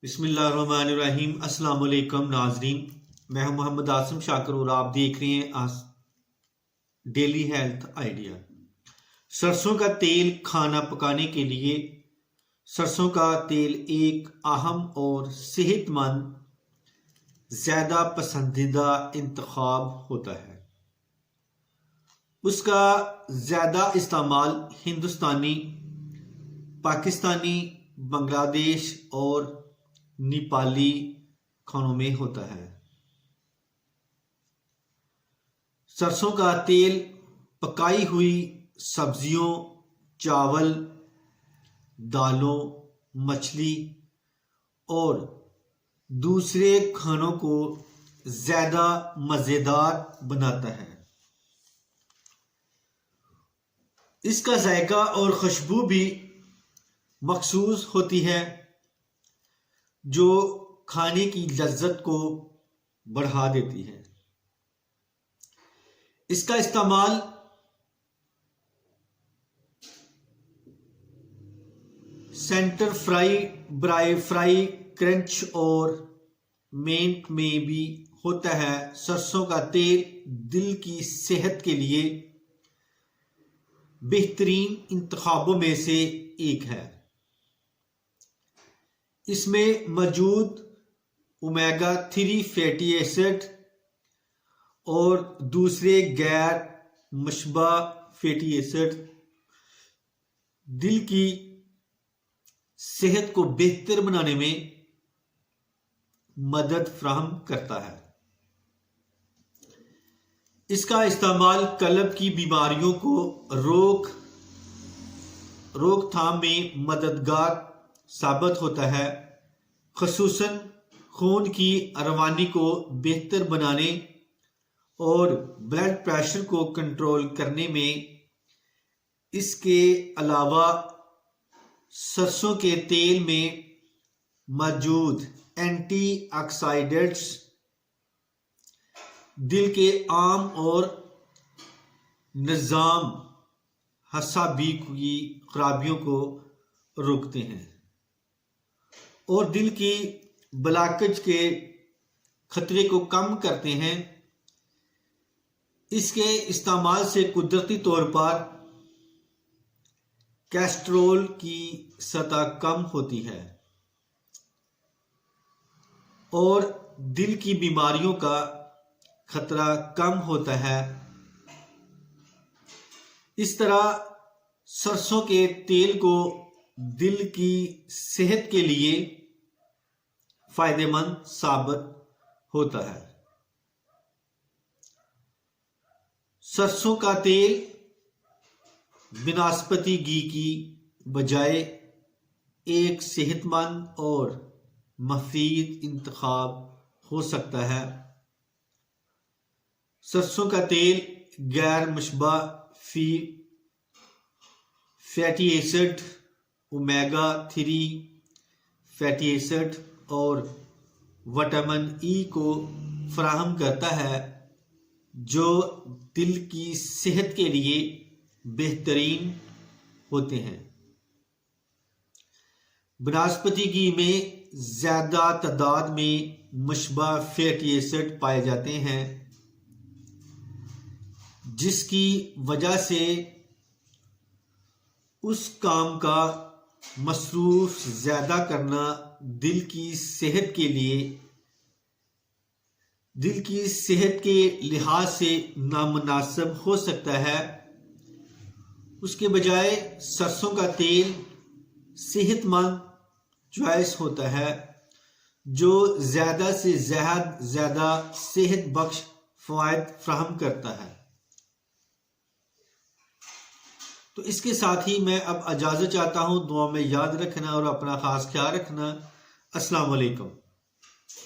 بسم اللہ الرحمن الرحیم۔ السلام علیکم ناظرین، میں ہوں محمد آسم شاکر اور آپ دیکھ رہے ہیں ڈیلی ہیلتھ آئیڈیا۔ سرسوں کا تیل کھانا پکانے کے لیے سرسوں کا تیل ایک اہم اور صحت مند زیادہ پسندیدہ انتخاب ہوتا ہے۔ اس کا زیادہ استعمال ہندوستانی، پاکستانی، بنگلہ دیش اور نیپالی کھانوں میں ہوتا ہے۔ سرسوں کا تیل پکائی ہوئی سبزیوں، چاول، دالوں، مچھلی اور دوسرے کھانوں کو زیادہ مزیدار بناتا ہے۔ اس کا ذائقہ اور خوشبو بھی مخصوص ہوتی ہے جو کھانے کی لذت کو بڑھا دیتی ہے۔ اس کا استعمال سینٹر فرائی، برائے فرائی، کرنچ اور مینٹ میں بھی ہوتا ہے۔ سرسوں کا تیل دل کی صحت کے لیے بہترین انتخابوں میں سے ایک ہے۔ اس میں موجود اومیگا 3 فیٹی ایسڈ اور دوسرے غیر مشبع فیٹی ایسڈ دل کی صحت کو بہتر بنانے میں مدد فراہم کرتا ہے۔ اس کا استعمال قلب کی بیماریوں کو روک تھام میں مددگار ثابت ہوتا ہے، خصوصاً خون کی روانی کو بہتر بنانے اور بلڈ پریشر کو کنٹرول کرنے میں۔ اس کے علاوہ سرسوں کے تیل میں موجود اینٹی آکسیڈنٹس دل کے عام اور نظام اعصابی کی خرابیوں کو روکتے ہیں اور دل کی بلاکج کے خطرے کو کم کرتے ہیں۔ اس کے استعمال سے قدرتی طور پر کولیسٹرول کی سطح کم ہوتی ہے اور دل کی بیماریوں کا خطرہ کم ہوتا ہے۔ اس طرح سرسوں کے تیل کو دل کی صحت کے لیے فائدہ مند ثابت ہوتا ہے۔ سرسوں کا تیل بنسپتی گھی کی بجائے ایک صحت مند اور مفید انتخاب ہو سکتا ہے۔ سرسوں کا تیل غیر مشبع fatty acid, omega 3 fatty acid اور وٹامن ای کو فراہم کرتا ہے جو دل کی صحت کے لیے بہترین ہوتے ہیں۔ بنسپتی گھی میں زیادہ تعداد میں مشبع فیٹی ایسڈ پائے جاتے ہیں، جس کی وجہ سے اس کام کا مصروف زیادہ کرنا دل کی صحت کے لحاظ سے نامناسب ہو سکتا ہے۔ اس کے بجائے سرسوں کا تیل صحت مند چوائس ہوتا ہے جو زیادہ سے زیادہ صحت بخش فوائد فراہم کرتا ہے۔ تو اس کے ساتھ ہی میں اب اجازت چاہتا ہوں۔ دعا میں یاد رکھنا اور اپنا خاص خیال رکھنا۔ السلام علیکم۔